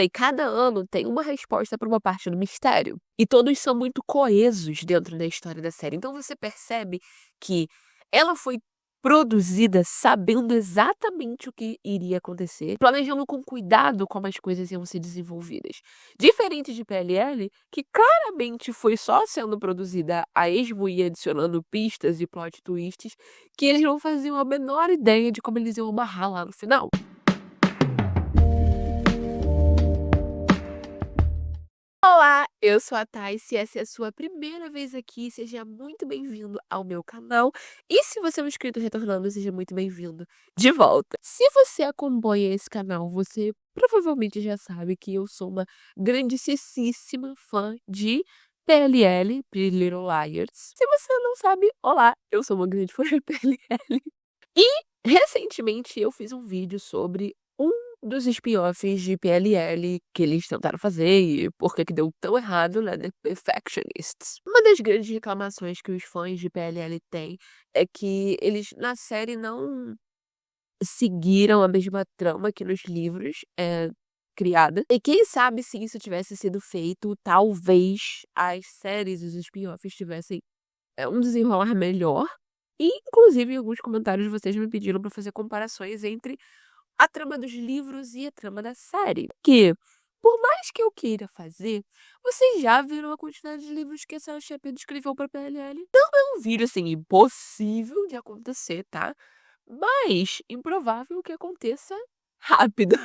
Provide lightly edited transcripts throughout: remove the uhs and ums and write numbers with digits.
E cada ano tem uma resposta para uma parte do mistério. E todos são muito coesos dentro da história da série. Então você percebe que ela foi produzida sabendo exatamente o que iria acontecer, planejando com cuidado como as coisas iam ser desenvolvidas. Diferente de PLL, que claramente foi só sendo produzida a esmo e adicionando pistas e plot twists, que eles não faziam a menor ideia de como eles iam amarrar lá no final. Olá, eu sou a Thais, se essa é a sua primeira vez aqui, seja muito bem-vindo ao meu canal. E se você é um inscrito retornando, seja muito bem-vindo de volta. Se você acompanha esse canal, você provavelmente já sabe que eu sou uma grandíssima fã de PLL, Pretty Little Liars. Se você não sabe, olá, eu sou uma grande fã de PLL. E, recentemente, eu fiz um vídeo sobre um dos spin-offs de PLL que eles tentaram fazer e por que deu tão errado, né, The Perfectionists. Uma das grandes reclamações que os fãs de PLL têm é que eles, na série, não seguiram a mesma trama que nos livros criada. E quem sabe se isso tivesse sido feito, talvez as séries, os spin-offs tivessem um desenrolar melhor. E, inclusive, em alguns comentários vocês me pediram pra fazer comparações entre a trama dos livros e a trama da série. Que, por mais que eu queira fazer, vocês já viram a quantidade de livros que a Sarah Shepard escreveu pra PLL. Não é um vídeo, assim, impossível de acontecer, tá? Mas improvável que aconteça rápido.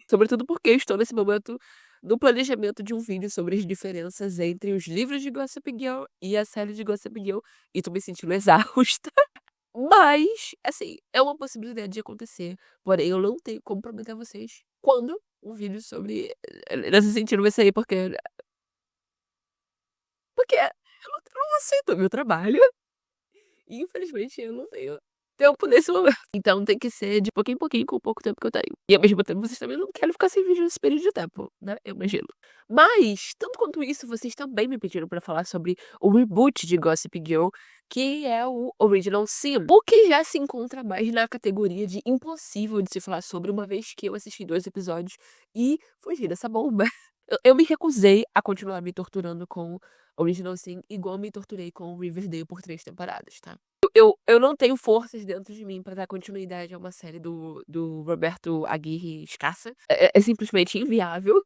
Sobretudo porque eu estou nesse momento no planejamento de um vídeo sobre as diferenças entre os livros de Gossip Girl e a série de Gossip Girl. E tô me sentindo exausta. Mas, assim, é uma possibilidade de acontecer. Porém, eu não tenho como prometer a vocês quando um vídeo sobre nesse sentido vai sair, porque eu não aceito o meu trabalho. E, infelizmente, eu não tenho tempo nesse momento. Então tem que ser de pouquinho em pouquinho com o pouco tempo que eu tenho. E ao mesmo tempo vocês também não querem ficar sem vídeo nesse período de tempo, né? Eu imagino. Mas, tanto quanto isso, vocês também me pediram pra falar sobre o reboot de Gossip Girl, que é o Original Sin. O que já se encontra mais na categoria de impossível de se falar sobre, uma vez que eu assisti 2 episódios e fugi dessa bomba. Eu me recusei a continuar me torturando com Original Sin, igual me torturei com Riverdale por 3 temporadas, tá? Eu não tenho forças dentro de mim pra dar continuidade a uma série do Roberto Aguirre escassa. É simplesmente inviável.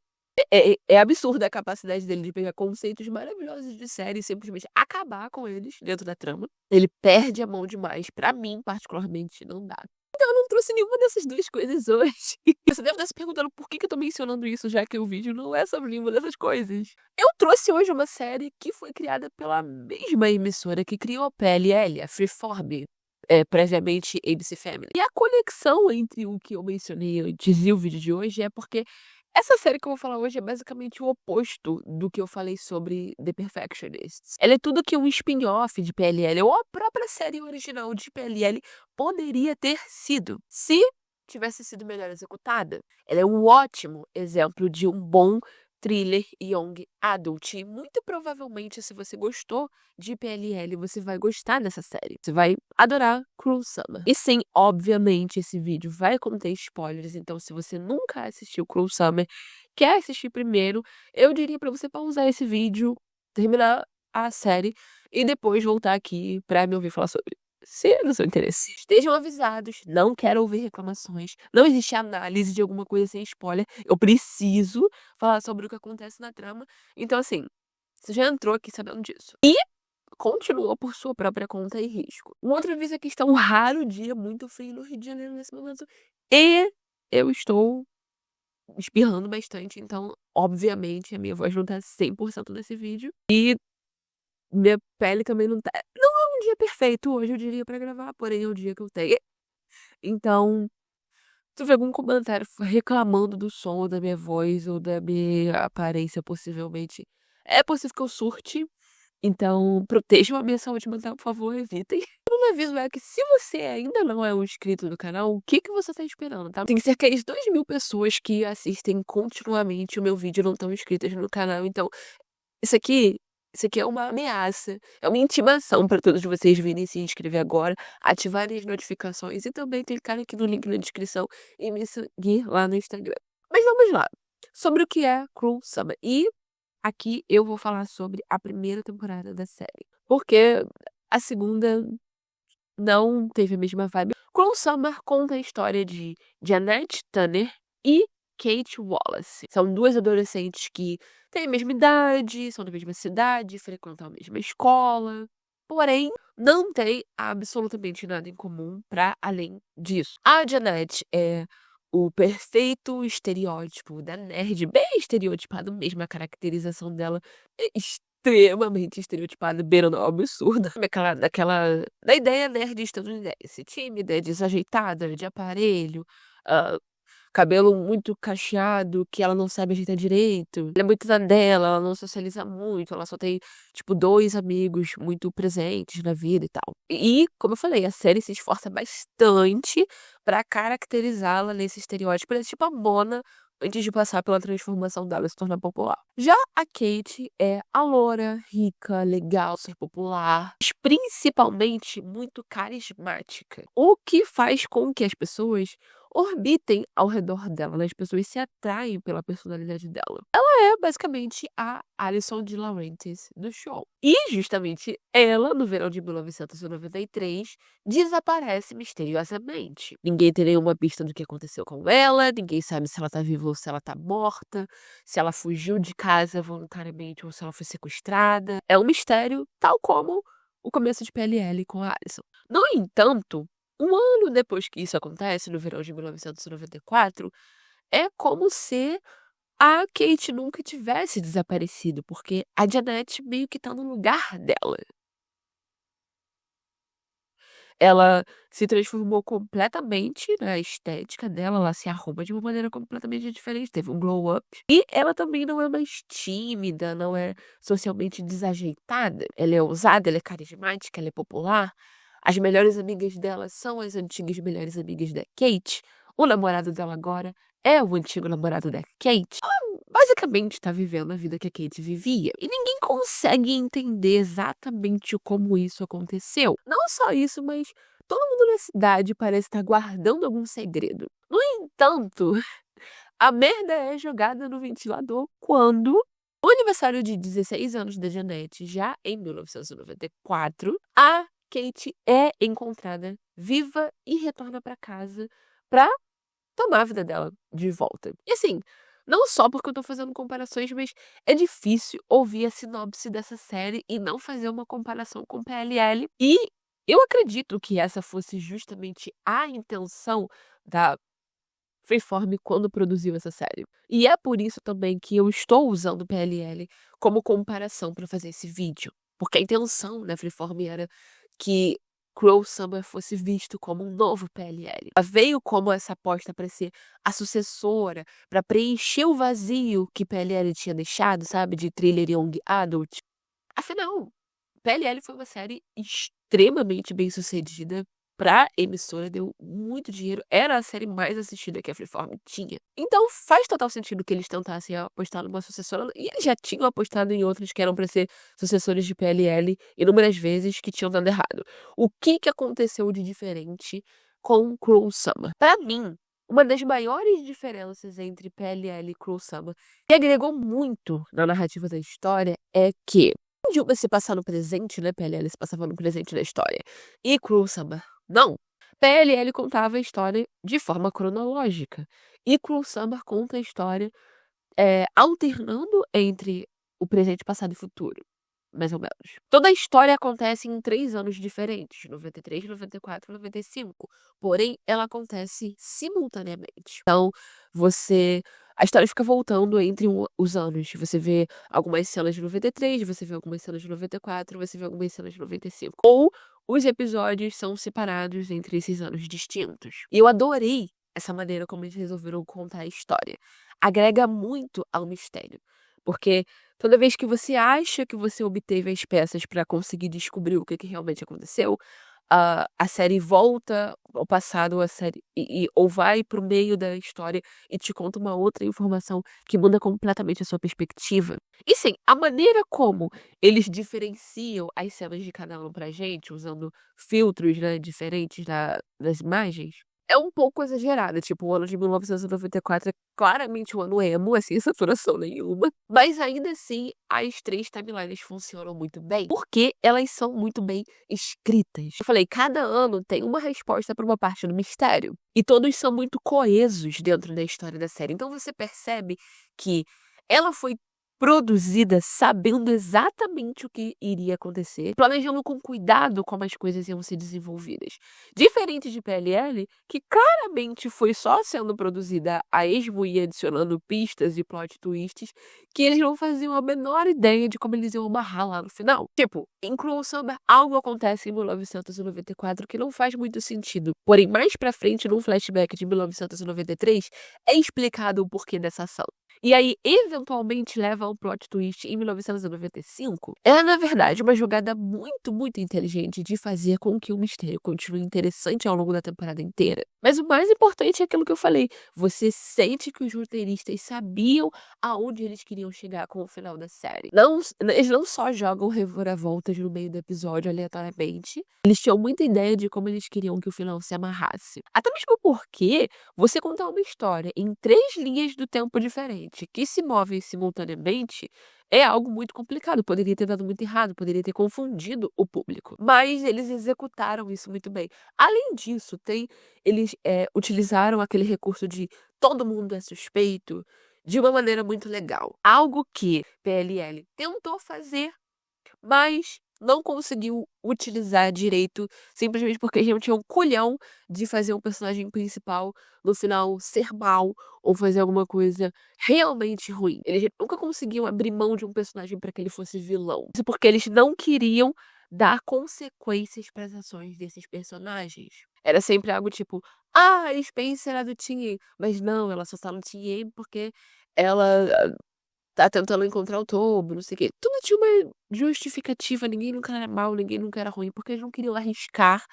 É absurda a capacidade dele de pegar conceitos maravilhosos de série e simplesmente acabar com eles dentro da trama. Ele perde a mão demais. Pra mim, particularmente, não dá. Então eu não trouxe nenhuma dessas 2 coisas hoje. Você deve estar se perguntando por que eu tô mencionando isso, já que o vídeo não é sobre nenhuma dessas coisas. Eu trouxe hoje uma série que foi criada pela mesma emissora que criou a PLL, a Freeform, previamente ABC Family. E a conexão entre o que eu mencionei antes e o vídeo de hoje é porque essa série que eu vou falar hoje é basicamente o oposto do que eu falei sobre The Perfectionists. Ela é tudo que um spin-off de PLL, ou a própria série original de PLL poderia ter sido, se tivesse sido melhor executada. Ela é um ótimo exemplo de um bom thriller young adult. E muito provavelmente, se você gostou de PLL, você vai gostar dessa série. Você vai adorar Cruel Summer. E sim, obviamente, esse vídeo vai conter spoilers. Então, se você nunca assistiu Cruel Summer, quer assistir primeiro, eu diria pra você pausar esse vídeo, terminar a série e depois voltar aqui pra me ouvir falar sobre. Se é do seu interesse. Estejam avisados, não quero ouvir reclamações, não existe análise de alguma coisa sem spoiler. Eu preciso falar sobre o que acontece na trama. Então, assim, você já entrou aqui sabendo disso. E continuou por sua própria conta e risco. Um outro aviso é que está um raro dia muito frio no Rio de Janeiro nesse momento. E eu estou espirrando bastante, então, obviamente, a minha voz não tá 100% nesse vídeo. E minha pele também não tá. Não é um dia perfeito hoje, eu diria, pra gravar, porém é o dia que eu tenho. Então, se tiver algum comentário reclamando do som ou da minha voz ou da minha aparência, possivelmente, é possível que eu surte. Então, protejam a minha saúde mental, por favor, evitem. O aviso é que se você ainda não é um inscrito do canal, o que você tá esperando, tá? Tem cerca de 2.000 pessoas que assistem continuamente o meu vídeo e não estão inscritas no canal, então isso aqui é uma ameaça, é uma intimação para todos vocês virem se inscrever agora, ativarem as notificações e também clicarem aqui no link na descrição e me seguir lá no Instagram. Mas vamos lá. sobre o que é Cruel Summer. E aqui eu vou falar sobre a primeira temporada da série, porque a segunda não teve a mesma vibe. Cruel Summer conta a história de Janet Turner e Kate Wallace. São duas adolescentes que têm a mesma idade, são da mesma cidade, frequentam a mesma escola. Porém, não tem absolutamente nada em comum para além disso. A Janet é o perfeito estereótipo da nerd, bem estereotipado mesmo, a caracterização dela é extremamente estereotipada, beirando ao absurdo. Da ideia nerd estadunidense, tímida, desajeitada, de aparelho, ah, cabelo muito cacheado, que ela não sabe ajeitar direito. Ela é muito na dela, ela não socializa muito, ela só tem, tipo, 2 amigos muito presentes na vida e tal. E, como eu falei, a série se esforça bastante pra caracterizá-la nesse estereótipo. Ela é tipo a Mona antes de passar pela transformação dela e se tornar popular. Já a Kate é a loura, rica, legal, ser popular, mas principalmente muito carismática. O que faz com que as pessoas orbitem ao redor dela, né? As pessoas se atraem pela personalidade dela. Ela é basicamente a Alison de Laurentiis do show. E justamente ela, no verão de 1993, desaparece misteriosamente. Ninguém tem nenhuma pista do que aconteceu com ela, ninguém sabe se ela tá viva ou se ela tá morta, se ela fugiu de casa voluntariamente ou se ela foi sequestrada. É um mistério, tal como o começo de PLL com a Alison. No entanto, um ano depois que isso acontece, no verão de 1994, é como se a Kate nunca tivesse desaparecido, porque a Janet meio que tá no lugar dela. Ela se transformou completamente na estética dela, ela se arruma de uma maneira completamente diferente, teve um glow up. E ela também não é mais tímida, não é socialmente desajeitada. Ela é ousada, ela é carismática, ela é popular. As melhores amigas dela são as antigas melhores amigas da Kate. O namorado dela agora é o antigo namorado da Kate. Ela basicamente tá vivendo a vida que a Kate vivia. E ninguém consegue entender exatamente como isso aconteceu. Não só isso, mas todo mundo na cidade parece estar guardando algum segredo. No entanto, a merda é jogada no ventilador quando, no aniversário de 16 anos da Janet, já em 1994, a Kate é encontrada viva e retorna pra casa pra tomar a vida dela de volta. E assim, não só porque eu tô fazendo comparações, mas é difícil ouvir a sinopse dessa série e não fazer uma comparação com PLL. E eu acredito que essa fosse justamente a intenção da Freeform quando produziu essa série. E é por isso também que eu estou usando o PLL como comparação para fazer esse vídeo. Porque a intenção da Freeform era que Cruel Summer fosse visto como um novo PLL. Ela veio como essa aposta para ser a sucessora, para preencher o vazio que PLL tinha deixado, sabe, de thriller young adult. Afinal, PLL foi uma série extremamente bem sucedida pra emissora, deu muito dinheiro, era a série mais assistida que a Freeform tinha. Então faz total sentido que eles tentassem apostar numa sucessora, e eles já tinham apostado em outras que eram pra ser sucessores de PLL inúmeras vezes que tinham dado errado. O que aconteceu de diferente com Cruel Summer? Pra mim, uma das maiores diferenças entre PLL e Cruel Summer, que agregou muito na narrativa da história, é que de uma se passar no presente, né? PLL se passava no presente da história. E Cruel Summer, não. PLL contava a história de forma cronológica. E Cruel Summer conta a história alternando entre o presente, passado e futuro. Mais ou menos. Toda a história acontece em 3 anos diferentes, 93, 94, 95. Porém, ela acontece simultaneamente. Então, a história fica voltando entre os anos. Você vê algumas cenas de 93, você vê algumas cenas de 94, você vê algumas cenas de 95. Ou os episódios são separados entre esses anos distintos. E eu adorei essa maneira como eles resolveram contar a história. Agrega muito ao mistério. Porque toda vez que você acha que você obteve as peças para conseguir descobrir o que realmente aconteceu, a série volta ao passado, a série ou vai pro meio da história e te conta uma outra informação que muda completamente a sua perspectiva. E sim, a maneira como eles diferenciam as cenas de cada um pra gente, usando filtros, né, diferentes das imagens, é um pouco exagerada, tipo, o ano de 1994 é claramente um ano emo, sem saturação nenhuma, mas ainda assim as 3 timelines funcionam muito bem, porque elas são muito bem escritas. Eu falei, cada ano tem uma resposta para uma parte do mistério, e todos são muito coesos dentro da história da série. Então você percebe que ela foi produzida sabendo exatamente o que iria acontecer, planejando com cuidado como as coisas iam ser desenvolvidas. Diferente de PLL, que claramente foi só sendo produzida a esmo e adicionando pistas e plot twists, que eles não faziam a menor ideia de como eles iam amarrar lá no final. Tipo, em Cruel Summer, algo acontece em 1994 que não faz muito sentido. Porém, mais pra frente, num flashback de 1993, é explicado o porquê dessa ação. E aí, eventualmente, leva a um plot twist em 1995. É, na verdade, uma jogada muito, muito inteligente de fazer com que o mistério continue interessante ao longo da temporada inteira. Mas o mais importante é aquilo que eu falei. Você sente que os roteiristas sabiam aonde eles queriam chegar com o final da série. Eles não só jogam reviravoltas no meio do episódio aleatoriamente, eles tinham muita ideia de como eles queriam que o final se amarrasse. Até mesmo porque você contar uma história em 3 linhas do tempo diferentes, que se movem simultaneamente, é algo muito complicado. Poderia ter dado muito errado, poderia ter confundido o público. Mas eles executaram isso muito bem. Além disso, eles utilizaram aquele recurso de todo mundo é suspeito de uma maneira muito legal. Algo que PLL tentou fazer, mas não conseguiu utilizar direito, simplesmente porque eles não tinham culhão de fazer um personagem principal no final ser mal ou fazer alguma coisa realmente ruim. Eles nunca conseguiam abrir mão de um personagem para que ele fosse vilão. Isso porque eles não queriam dar consequências para as ações desses personagens. Era sempre algo tipo, a Spencer era do Team A, mas não, ela só tá no Team A porque ela tá tentando encontrar o Tobo, não sei o quê. Tudo tinha uma justificativa, ninguém nunca era mal, ninguém nunca era ruim, porque eles não queriam arriscar,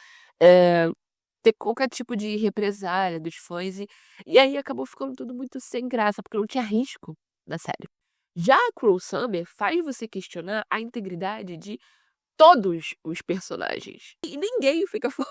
ter qualquer tipo de represália dos fãs e aí acabou ficando tudo muito sem graça, porque não tinha risco na série. Já a Cruel Summer faz você questionar a integridade de todos os personagens. E ninguém fica fora.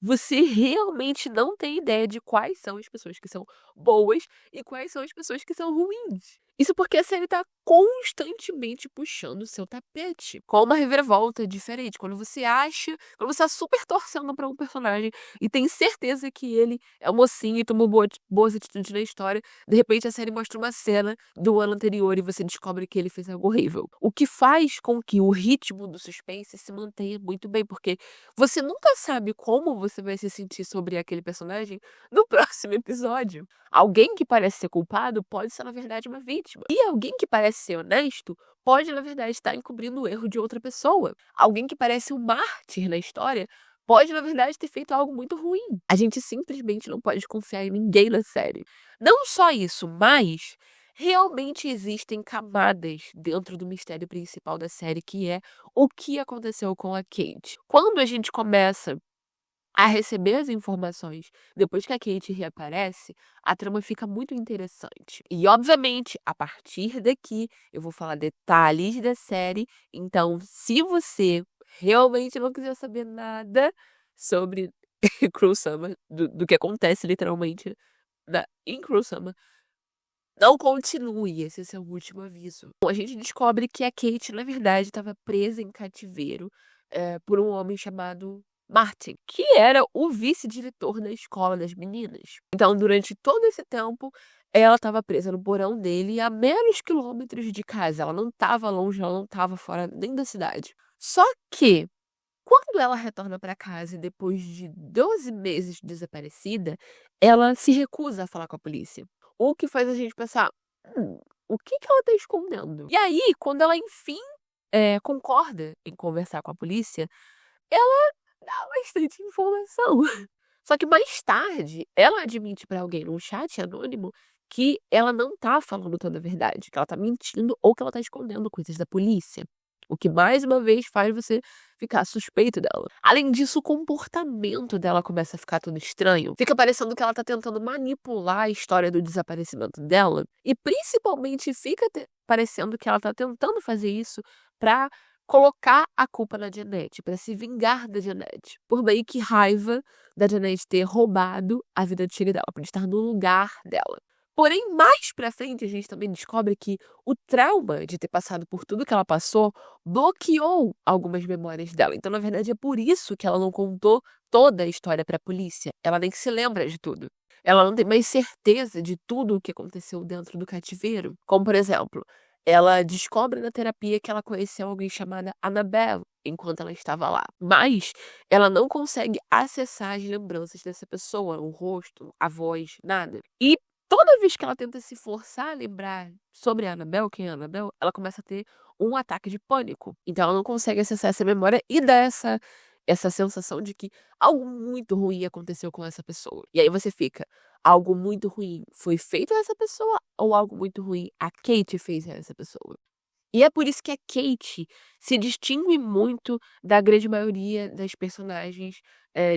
Você realmente não tem ideia de quais são as pessoas que são boas e quais são as pessoas que são ruins. Isso porque a série tá constantemente puxando o seu tapete, com uma reviravolta diferente. Quando você tá super torcendo pra um personagem e tem certeza que ele é um mocinho e tomou boas atitudes na história, de repente a série mostra uma cena do ano anterior e você descobre que ele fez algo horrível. O que faz com que o ritmo do suspense se mantenha muito bem, porque você nunca sabe como você vai se sentir sobre aquele personagem no próximo episódio. Alguém que parece ser culpado pode ser, na verdade, uma vítima. E alguém que parece ser honesto pode, na verdade, estar encobrindo o erro de outra pessoa. Alguém que parece um mártir na história pode, na verdade, ter feito algo muito ruim. A gente simplesmente não pode confiar em ninguém na série. Não só isso, mas realmente existem camadas dentro do mistério principal da série, que é o que aconteceu com a Kate. Quando a gente começa a receber as informações depois que a Kate reaparece, a trama fica muito interessante. E, obviamente, a partir daqui, eu vou falar detalhes da série. Então, se você realmente não quiser saber nada sobre Cruel Summer, do que acontece literalmente em Cruel Summer, não continue, esse é seu último aviso. Bom, a gente descobre que a Kate, na verdade, estava presa em cativeiro por um homem chamado Martin, que era o vice-diretor da escola das meninas. Então, durante todo esse tempo, ela estava presa no porão dele a meros quilômetros de casa. Ela não estava longe, ela não estava fora nem da cidade. Só que, quando ela retorna para casa depois de 12 meses desaparecida, ela se recusa a falar com a polícia. O que faz a gente pensar, o que que ela tá escondendo? E aí, quando ela enfim concorda em conversar com a polícia, ela dá bastante informação. Só que mais tarde, ela admite pra alguém num chat anônimo que ela não tá falando toda a verdade, que ela tá mentindo ou que ela tá escondendo coisas da polícia. O que mais uma vez faz você ficar suspeito dela. Além disso, o comportamento dela começa a ficar tudo estranho. Fica parecendo que ela tá tentando manipular a história do desaparecimento dela. E principalmente fica parecendo que ela tá tentando fazer isso pra colocar a culpa na Janet, pra se vingar da Janet. Por meio que raiva da Janet ter roubado a vida antiga dela, por estar no lugar dela. Porém, mais pra frente, a gente também descobre que o trauma de ter passado por tudo que ela passou bloqueou algumas memórias dela. Então, na verdade, é por isso que ela não contou toda a história pra polícia. Ela nem se lembra de tudo. Ela não tem mais certeza de tudo o que aconteceu dentro do cativeiro. Como, por exemplo, ela descobre na terapia que ela conheceu alguém chamada Annabelle enquanto ela estava lá. Mas ela não consegue acessar as lembranças dessa pessoa, o rosto, a voz, nada. E toda vez que ela tenta se forçar a lembrar sobre a Annabelle, quem é a Annabelle, ela começa a ter um ataque de pânico. Então ela não consegue acessar essa memória e dá essa sensação de que algo muito ruim aconteceu com essa pessoa. E aí você fica, algo muito ruim foi feito a essa pessoa ou algo muito ruim a Kate fez a essa pessoa? E é por isso que a Kate se distingue muito da grande maioria das personagens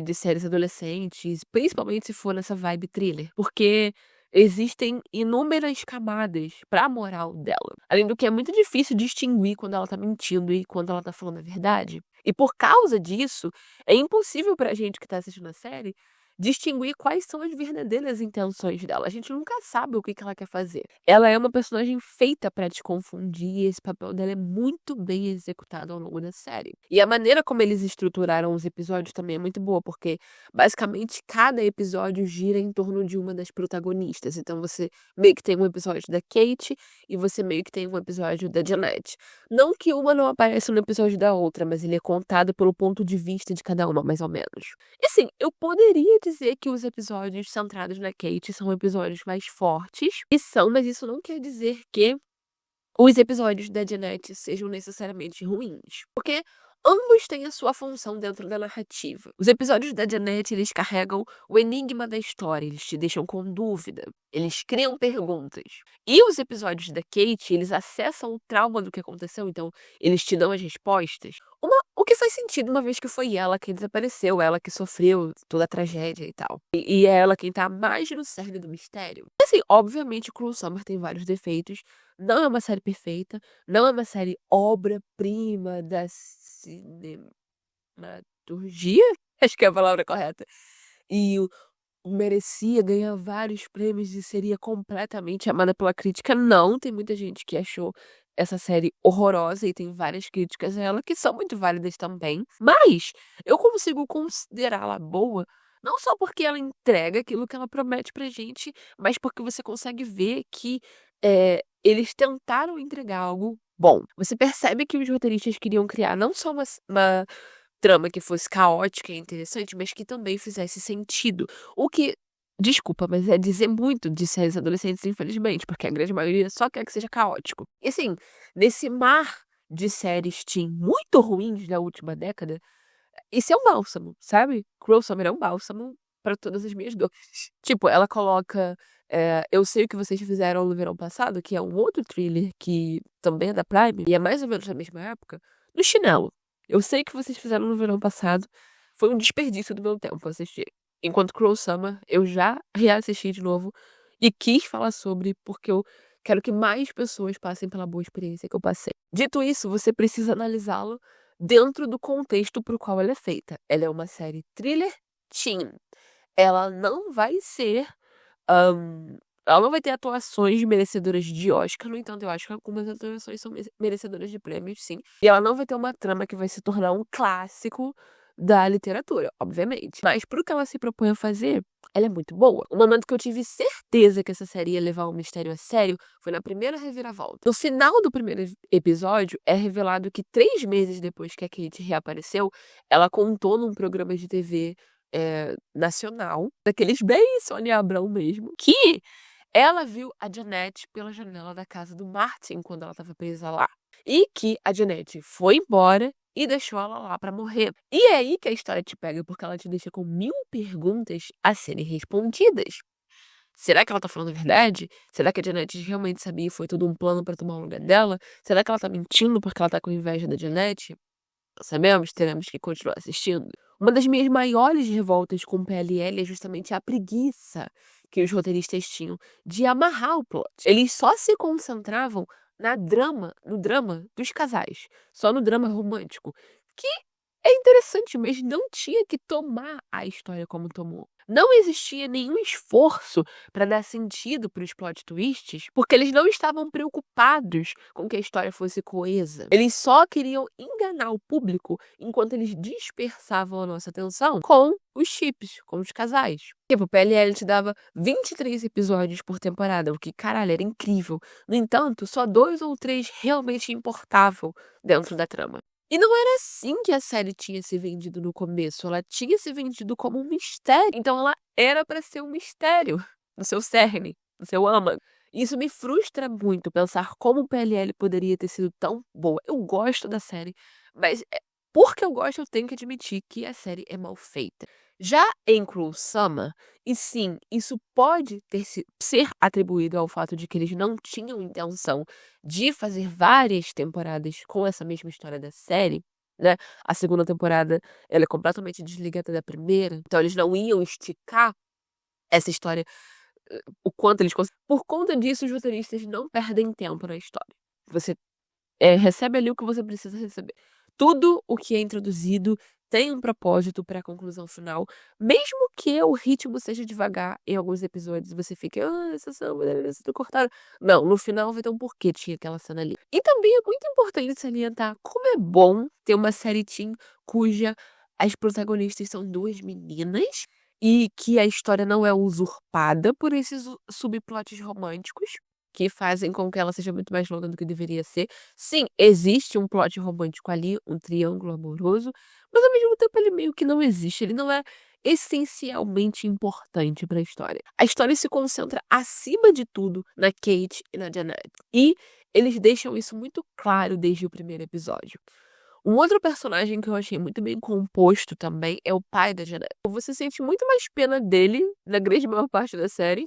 de séries adolescentes, principalmente se for nessa vibe thriller, porque existem inúmeras camadas pra moral dela. Além do que é muito difícil distinguir quando ela tá mentindo e quando ela tá falando a verdade. E por causa disso, é impossível pra gente que tá assistindo a série distinguir quais são as verdadeiras intenções dela. A gente nunca sabe o que ela quer fazer. Ela é uma personagem feita pra te confundir e esse papel dela é muito bem executado ao longo da série. E a maneira como eles estruturaram os episódios também é muito boa, porque basicamente cada episódio gira em torno de uma das protagonistas. Então você meio que tem um episódio da Kate e você meio que tem um episódio da Janet. Não que uma não apareça no episódio da outra, mas ele é contado pelo ponto de vista de cada uma, mais ou menos. E assim, eu poderia dizer que os episódios centrados na Kate são episódios mais fortes, e são, mas isso não quer dizer que os episódios da Janet sejam necessariamente ruins. Porque ambos têm a sua função dentro da narrativa. Os episódios da Janet, eles carregam o enigma da história, eles te deixam com dúvida, eles criam perguntas. E os episódios da Kate, eles acessam o trauma do que aconteceu, então eles te dão as respostas. O que faz sentido, uma vez que foi ela que desapareceu, ela que sofreu toda a tragédia e tal. E é ela quem tá mais no cerne do mistério. E assim, obviamente, Cruel Summer tem vários defeitos. Não é uma série perfeita, não é uma série obra-prima da cinematurgia, acho que é a palavra correta. E merecia ganhar vários prêmios e seria completamente amada pela crítica. Não, tem muita gente que achou essa série horrorosa e tem várias críticas a ela que são muito válidas também. Mas eu consigo considerá-la boa, não só porque ela entrega aquilo que ela promete pra gente, mas porque você consegue ver que eles tentaram entregar algo bom. Você percebe que os roteiristas queriam criar não só uma trama que fosse caótica e interessante, mas que também fizesse sentido. O que, desculpa, mas é dizer muito de séries adolescentes, infelizmente, porque a grande maioria só quer que seja caótico. E assim, nesse mar de séries teen muito ruins da última década, isso é um bálsamo, sabe? Cruel Summer é um bálsamo pra todas as minhas dores. Tipo, ela coloca Eu Sei O Que Vocês Fizeram no Verão Passado, que é um outro thriller que também é da Prime, e é mais ou menos da mesma época, no chinelo. Eu sei que vocês fizeram no verão passado. Foi um desperdício do meu tempo assistir. Enquanto Cruel Summer, eu já reassisti de novo e quis falar sobre porque eu quero que mais pessoas passem pela boa experiência que eu passei. Dito isso, você precisa analisá-lo dentro do contexto pro qual ela é feita. Ela é uma série thriller teen. Ela não vai ser ela não vai ter atuações merecedoras de Oscar, no entanto, eu acho que algumas atuações são merecedoras de prêmios, sim. E ela não vai ter uma trama que vai se tornar um clássico da literatura, obviamente. Mas pro que ela se propõe a fazer, ela é muito boa. O momento que eu tive certeza que essa série ia levar o mistério a sério foi na primeira reviravolta. No final do primeiro episódio, é revelado que 3 meses depois que a Kate reapareceu, ela contou num programa de TV nacional, daqueles bem Sônia Abrão mesmo, que ela viu a Janet pela janela da casa do Martin quando ela estava presa lá. E que a Janet foi embora e deixou ela lá pra morrer. E é aí que a história te pega, porque ela te deixa com 1000 perguntas a serem respondidas. Será que ela tá falando a verdade? Será que a Janet realmente sabia e foi tudo um plano pra tomar o lugar dela? Será que ela tá mentindo porque ela tá com inveja da Janet? Não sabemos, teremos que continuar assistindo. Uma das minhas maiores revoltas com PLL é justamente a preguiça que os roteiristas tinham de amarrar o plot. Eles só se concentravam no drama dos casais, só no drama romântico, que é interessante, mas não tinha que tomar a história como tomou. Não existia nenhum esforço para dar sentido para os plot twists, porque eles não estavam preocupados com que a história fosse coesa. Eles só queriam enganar o público enquanto eles dispersavam a nossa atenção com os chips, com os casais. Tipo, o PLL te dava 23 episódios por temporada, o que, caralho, era incrível. No entanto, só 2 ou 3 realmente importavam dentro da trama. E não era assim que a série tinha se vendido no começo. Ela tinha se vendido como um mistério. Então ela era para ser um mistério no seu cerne, no seu âmago. E isso me frustra muito pensar como o PLL poderia ter sido tão boa. Eu gosto da série, mas porque eu gosto, eu tenho que admitir que a série é mal feita. Já em Cruel Summer, e sim, isso pode ser atribuído ao fato de que eles não tinham intenção de fazer várias temporadas com essa mesma história da série, né? A segunda temporada, ela é completamente desligada da primeira, então eles não iam esticar essa história o quanto eles conseguem. Por conta disso, os roteiristas não perdem tempo na história. Você recebe ali o que você precisa receber. Tudo o que é introduzido tem um propósito para a conclusão final, mesmo que o ritmo seja devagar em alguns episódios, você fica, essa cena tá cortada. Não, no final vai ter um porquê tinha aquela cena ali. E também é muito importante salientar como é bom ter uma série teen cuja as protagonistas são duas meninas e que a história não é usurpada por esses subplots românticos que fazem com que ela seja muito mais longa do que deveria ser. Sim, existe um plot romântico ali, um triângulo amoroso, mas ao mesmo tempo ele meio que não existe, ele não é essencialmente importante para a história. A história se concentra acima de tudo na Kate e na Janet. E eles deixam isso muito claro desde o primeiro episódio. Um outro personagem que eu achei muito bem composto também é o pai da Janet. Você sente muito mais pena dele, na grande maior parte da série,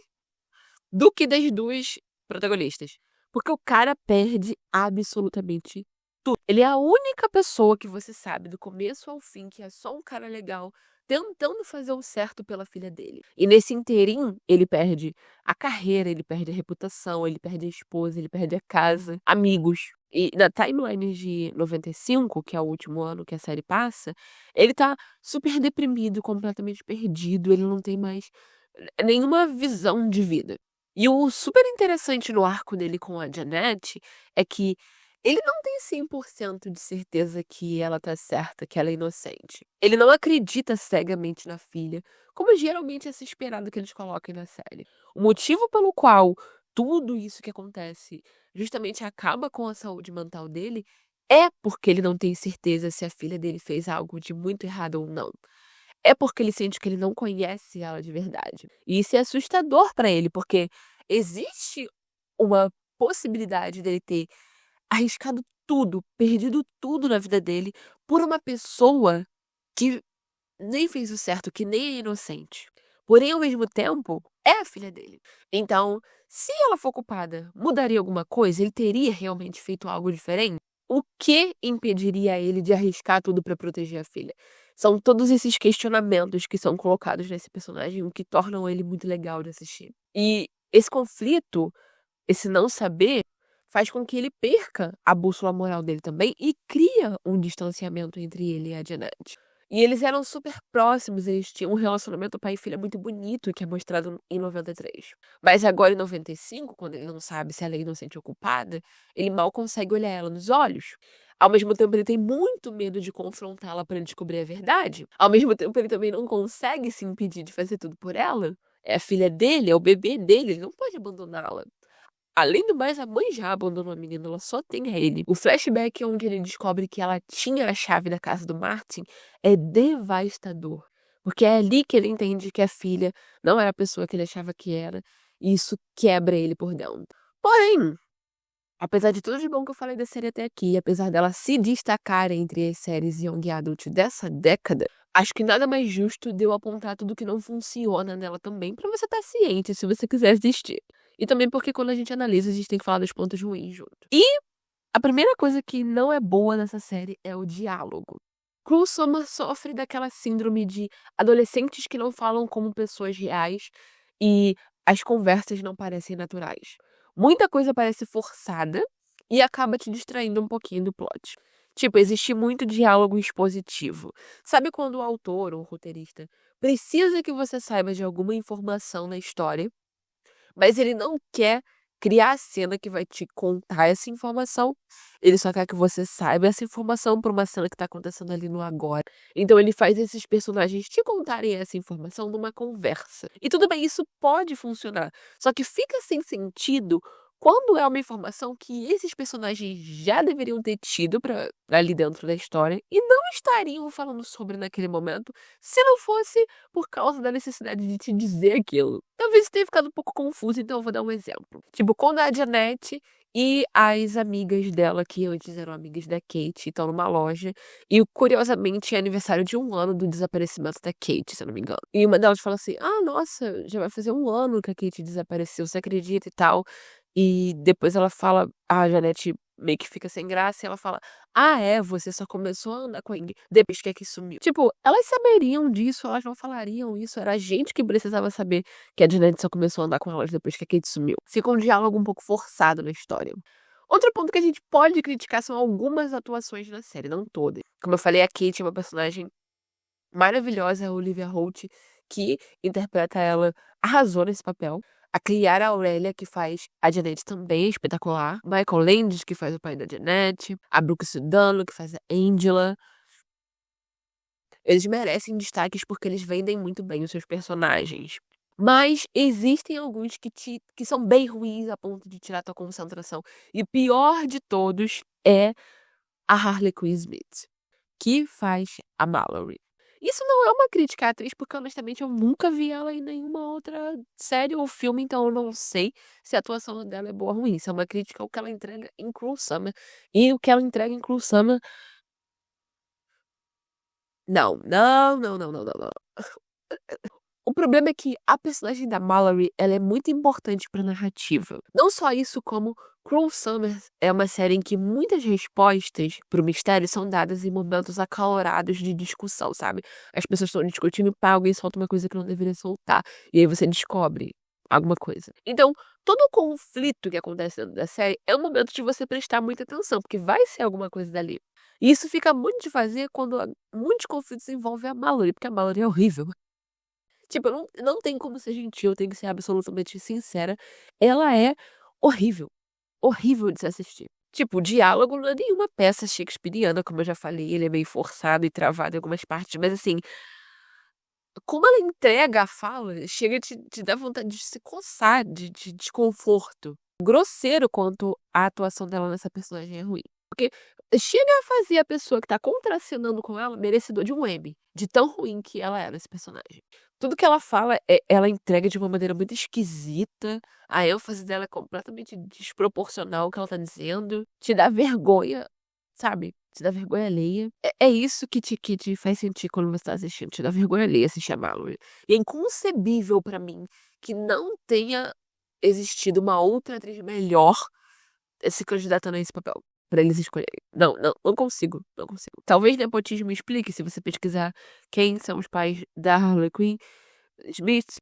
do que das duas protagonistas. Porque o cara perde absolutamente tudo. Ele é a única pessoa que você sabe, do começo ao fim, que é só um cara legal, tentando fazer o certo pela filha dele. E nesse inteirinho, ele perde a carreira, ele perde a reputação, ele perde a esposa, ele perde a casa, amigos. E na timeline de 95, que é o último ano que a série passa, ele tá super deprimido, completamente perdido, ele não tem mais nenhuma visão de vida. E o super interessante no arco dele com a Janet é que ele não tem 100% de certeza que ela tá certa, que ela é inocente. Ele não acredita cegamente na filha, como geralmente é se esperado que eles coloquem na série. O motivo pelo qual tudo isso que acontece justamente acaba com a saúde mental dele é porque ele não tem certeza se a filha dele fez algo de muito errado ou não. É porque ele sente que ele não conhece ela de verdade. E isso é assustador pra ele, porque existe uma possibilidade dele ter arriscado tudo, perdido tudo na vida dele por uma pessoa que nem fez o certo, que nem é inocente. Porém, ao mesmo tempo, é a filha dele. Então, se ela for culpada, mudaria alguma coisa? Ele teria realmente feito algo diferente? O que impediria ele de arriscar tudo pra proteger a filha? São todos esses questionamentos que são colocados nesse personagem, o que tornam ele muito legal de assistir. E esse conflito, esse não saber, faz com que ele perca a bússola moral dele também e cria um distanciamento entre ele e a Janet. E eles eram super próximos, eles tinham um relacionamento pai e filha muito bonito, que é mostrado em 93. Mas agora em 95, quando ele não sabe se ela é inocente ou culpada, ele mal consegue olhar ela nos olhos. Ao mesmo tempo, ele tem muito medo de confrontá-la para descobrir a verdade. Ao mesmo tempo, ele também não consegue se impedir de fazer tudo por ela. É a filha dele, é o bebê dele, ele não pode abandoná-la. Além do mais, a mãe já abandonou a menina, ela só tem a ele. O flashback onde ele descobre que ela tinha a chave da casa do Martin é devastador. Porque é ali que ele entende que a filha não era a pessoa que ele achava que era, e isso quebra ele por dentro. Porém, apesar de tudo de bom que eu falei da série até aqui, apesar dela se destacar entre as séries Young Adult dessa década, acho que nada mais justo de eu apontar tudo que não funciona nela também, pra você estar ciente se você quiser assistir. E também porque quando a gente analisa, a gente tem que falar dos pontos ruins junto. E a primeira coisa que não é boa nessa série é o diálogo. Cruel Summer sofre daquela síndrome de adolescentes que não falam como pessoas reais e as conversas não parecem naturais. Muita coisa parece forçada e acaba te distraindo um pouquinho do plot. Tipo, existe muito diálogo expositivo. Sabe quando o autor ou o roteirista precisa que você saiba de alguma informação na história, mas ele não quer criar a cena que vai te contar essa informação, ele só quer que você saiba essa informação para uma cena que tá acontecendo ali no agora. Então ele faz esses personagens te contarem essa informação numa conversa. E tudo bem, isso pode funcionar, só que fica sem sentido quando é uma informação que esses personagens já deveriam ter tido para ali dentro da história e não estariam falando sobre naquele momento, se não fosse por causa da necessidade de te dizer aquilo. Talvez isso tenha ficado um pouco confuso, então eu vou dar um exemplo. Tipo, quando a Janet e as amigas dela, que antes eram amigas da Kate, estão numa loja, e curiosamente é aniversário de 1 ano do desaparecimento da Kate, se eu não me engano. E uma delas fala assim: ah, nossa, já vai fazer 1 ano que a Kate desapareceu, você acredita e tal? E depois ela fala, a Janete meio que fica sem graça, e ela fala: ah, é, você só começou a andar com a Ingrid depois que a Kate sumiu. Tipo, elas saberiam disso, elas não falariam isso, era a gente que precisava saber que a Janete só começou a andar com elas depois que a Kate sumiu. Fica um diálogo um pouco forçado na história. Outro ponto que a gente pode criticar são algumas atuações na série, não todas. Como eu falei, a Kate é uma personagem maravilhosa, a Olivia Holt, que interpreta ela, arrasou nesse papel. A Chiara Aurélia, que faz a Janet, também é espetacular. Michael Landis, que faz o pai da Janet. A Brooke Sudano, que faz a Angela. Eles merecem destaques porque eles vendem muito bem os seus personagens. Mas existem alguns que são bem ruins a ponto de tirar tua concentração. E o pior de todos é a Harley Quinn Smith, que faz a Mallory. Isso não é uma crítica à atriz, porque honestamente eu nunca vi ela em nenhuma outra série ou filme, então eu não sei se a atuação dela é boa ou ruim. Isso é uma crítica ao que ela entrega em Cruel Summer. E o que ela entrega em Cruel Summer. Não, não, não, não, não, não, não. O problema é que a personagem da Mallory, ela é muito importante pra narrativa. Não só isso, como Cruel Summer é uma série em que muitas respostas pro mistério são dadas em momentos acalorados de discussão, sabe? As pessoas estão discutindo e pá, alguém solta uma coisa que não deveria soltar. E aí você descobre alguma coisa. Então, todo o conflito que acontece dentro da série é um momento de você prestar muita atenção, porque vai ser alguma coisa dali. E isso fica muito de fazer quando muitos conflitos envolvem a Mallory, porque a Mallory é horrível. Tipo, não tem como ser gentil, tem que ser absolutamente sincera. Ela é horrível. Horrível de se assistir. Tipo, o diálogo não é nenhuma peça shakespeariana, como eu já falei, ele é meio forçado e travado em algumas partes, mas assim, como ela entrega a fala, chega a te dar vontade de se coçar, de desconforto. Grosseiro quanto a atuação dela nessa personagem é ruim. Porque chega a fazer a pessoa que tá contracenando com ela merecedor de um Emmy, de tão ruim que ela é nesse personagem. Tudo que ela fala, ela entrega de uma maneira muito esquisita. A ênfase dela é completamente desproporcional ao que ela tá dizendo. Te dá vergonha, sabe? Te dá vergonha alheia. É isso que te faz sentir quando você tá assistindo. Te dá vergonha alheia assistir a Mallory. E é inconcebível pra mim que não tenha existido uma outra atriz melhor se candidatando a esse papel. Pra eles escolherem. Não, não, não consigo. Não consigo. Talvez nepotismo explique se você pesquisar quem são os pais da Harley Quinn Smith.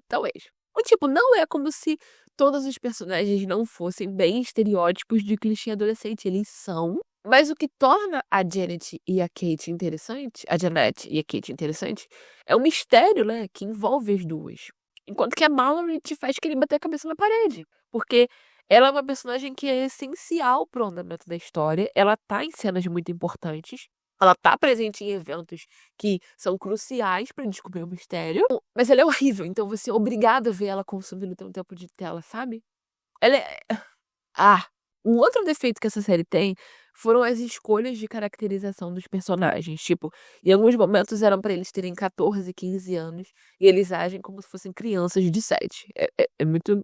Talvez. O tipo, não é como se todos os personagens não fossem bem estereótipos de clichê adolescente. Eles são. Mas o que torna a Janet e a Kate interessante, a Janet e a Kate interessante, é o mistério, né, que envolve as duas. Enquanto que a Mallory te faz querer bater a cabeça na parede. Porque ela é uma personagem que é essencial pro andamento da história. Ela tá em cenas muito importantes. Ela tá presente em eventos que são cruciais pra descobrir o mistério. Mas ela é horrível, então você é obrigado a ver ela consumindo teu tempo de tela, sabe? Ela é. Ah! Um outro defeito que essa série tem foram as escolhas de caracterização dos personagens. Tipo, em alguns momentos eram pra eles terem 14, 15 anos e eles agem como se fossem crianças de 7. É muito.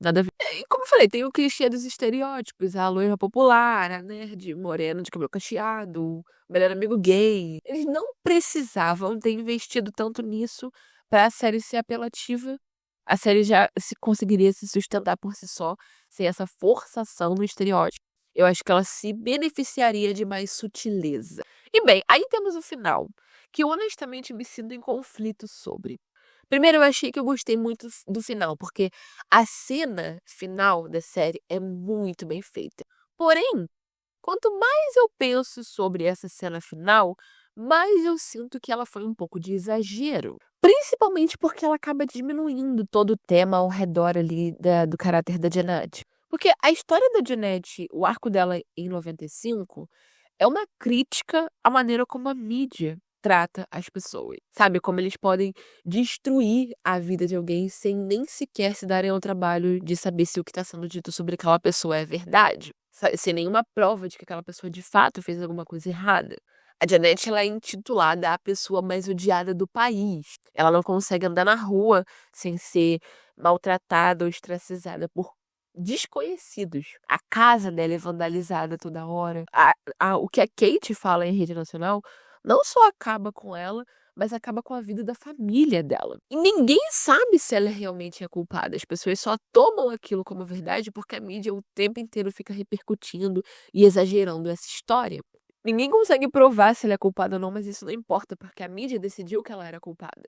Nada a ver. E como eu falei, tem o clichê dos estereótipos, a loira popular, a nerd morena de cabelo cacheado, o melhor amigo gay. Eles não precisavam ter investido tanto nisso pra a série ser apelativa. A série já conseguiria se sustentar por si só, sem essa forçação no estereótipo. Eu acho que ela se beneficiaria de mais sutileza. E bem, aí temos o final, que eu honestamente me sinto em conflito sobre. Primeiro, eu achei que eu gostei muito do final, porque a cena final da série é muito bem feita. Porém, quanto mais eu penso sobre essa cena final, mais eu sinto que ela foi um pouco de exagero. Principalmente porque ela acaba diminuindo todo o tema ao redor ali do caráter da Janet. Porque a história da Janet, o arco dela em 95, é uma crítica à maneira como a mídia trata as pessoas. Sabe, como eles podem destruir a vida de alguém sem nem sequer se darem ao trabalho de saber se o que está sendo dito sobre aquela pessoa é verdade. Sem nenhuma prova de que aquela pessoa de fato fez alguma coisa errada. A Janet, ela é intitulada a pessoa mais odiada do país. Ela não consegue andar na rua sem ser maltratada ou ostracizada por desconhecidos. A casa dela é vandalizada toda hora. O que a Kate fala em rede nacional não só acaba com ela, mas acaba com a vida da família dela. E ninguém sabe se ela realmente é culpada. As pessoas só tomam aquilo como verdade porque a mídia o tempo inteiro fica repercutindo e exagerando essa história. Ninguém consegue provar se ela é culpada ou não, mas isso não importa, porque a mídia decidiu que ela era culpada.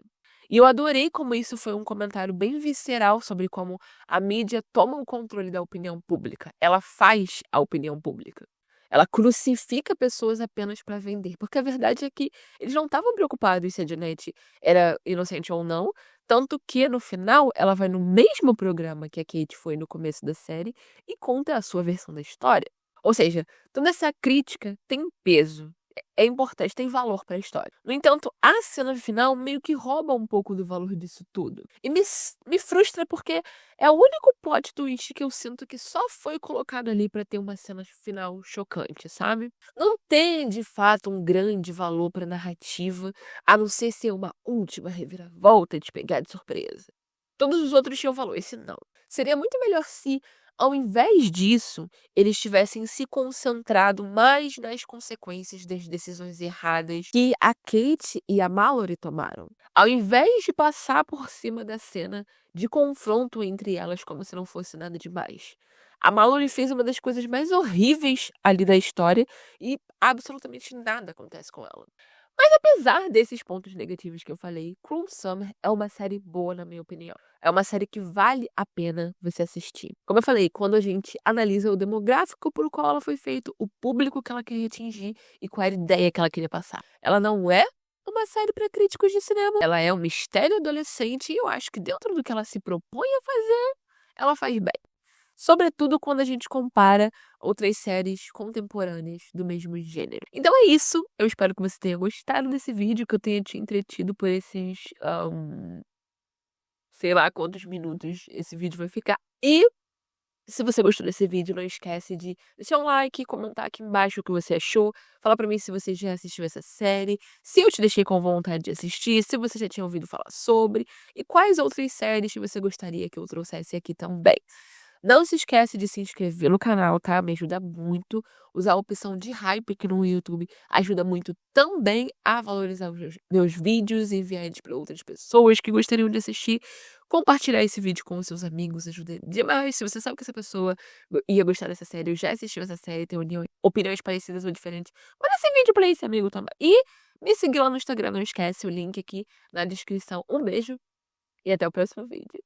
E eu adorei como isso foi um comentário bem visceral sobre como a mídia toma o controle da opinião pública. Ela faz a opinião pública. Ela crucifica pessoas apenas para vender. Porque a verdade é que eles não estavam preocupados se a Janet era inocente ou não. Tanto que, no final, ela vai no mesmo programa que a Kate foi no começo da série e conta a sua versão da história. Ou seja, toda essa crítica tem peso. É importante, tem valor para a história. No entanto, a cena final meio que rouba um pouco do valor disso tudo. E me frustra porque é o único plot twist que eu sinto que só foi colocado ali para ter uma cena final chocante, sabe? Não tem, de fato, um grande valor para narrativa, a não ser ser uma última reviravolta de pegar de surpresa. Todos os outros tinham valor, esse não. Seria muito melhor se, ao invés disso, eles tivessem se concentrado mais nas consequências das decisões erradas que a Kate e a Mallory tomaram. Ao invés de passar por cima da cena de confronto entre elas como se não fosse nada demais. A Mallory fez uma das coisas mais horríveis ali da história e absolutamente nada acontece com ela. Mas apesar desses pontos negativos que eu falei, Cruel Summer é uma série boa, na minha opinião. É uma série que vale a pena você assistir. Como eu falei, quando a gente analisa o demográfico por qual ela foi feita, o público que ela queria atingir e qual era a ideia que ela queria passar. Ela não é uma série para críticos de cinema. Ela é um mistério adolescente e eu acho que dentro do que ela se propõe a fazer, ela faz bem. Sobretudo quando a gente compara outras séries contemporâneas do mesmo gênero. Então é isso. Eu espero que você tenha gostado desse vídeo, que eu tenha te entretido por esses, sei lá quantos minutos esse vídeo vai ficar. E se você gostou desse vídeo, não esquece de deixar um like, comentar aqui embaixo o que você achou, falar pra mim se você já assistiu essa série, se eu te deixei com vontade de assistir, se você já tinha ouvido falar sobre, e quais outras séries que você gostaria que eu trouxesse aqui também. Não se esquece de se inscrever no canal, tá? Me ajuda muito. Usar a opção de hype aqui no YouTube ajuda muito também a valorizar os meus vídeos e enviar eles para outras pessoas que gostariam de assistir. Compartilhar esse vídeo com os seus amigos ajuda demais. Se você sabe que essa pessoa ia gostar dessa série, ou já assistiu essa série, tem opiniões parecidas ou diferentes, manda esse vídeo pra esse amigo também. E me seguir lá no Instagram, não esquece o link aqui na descrição. Um beijo e até o próximo vídeo.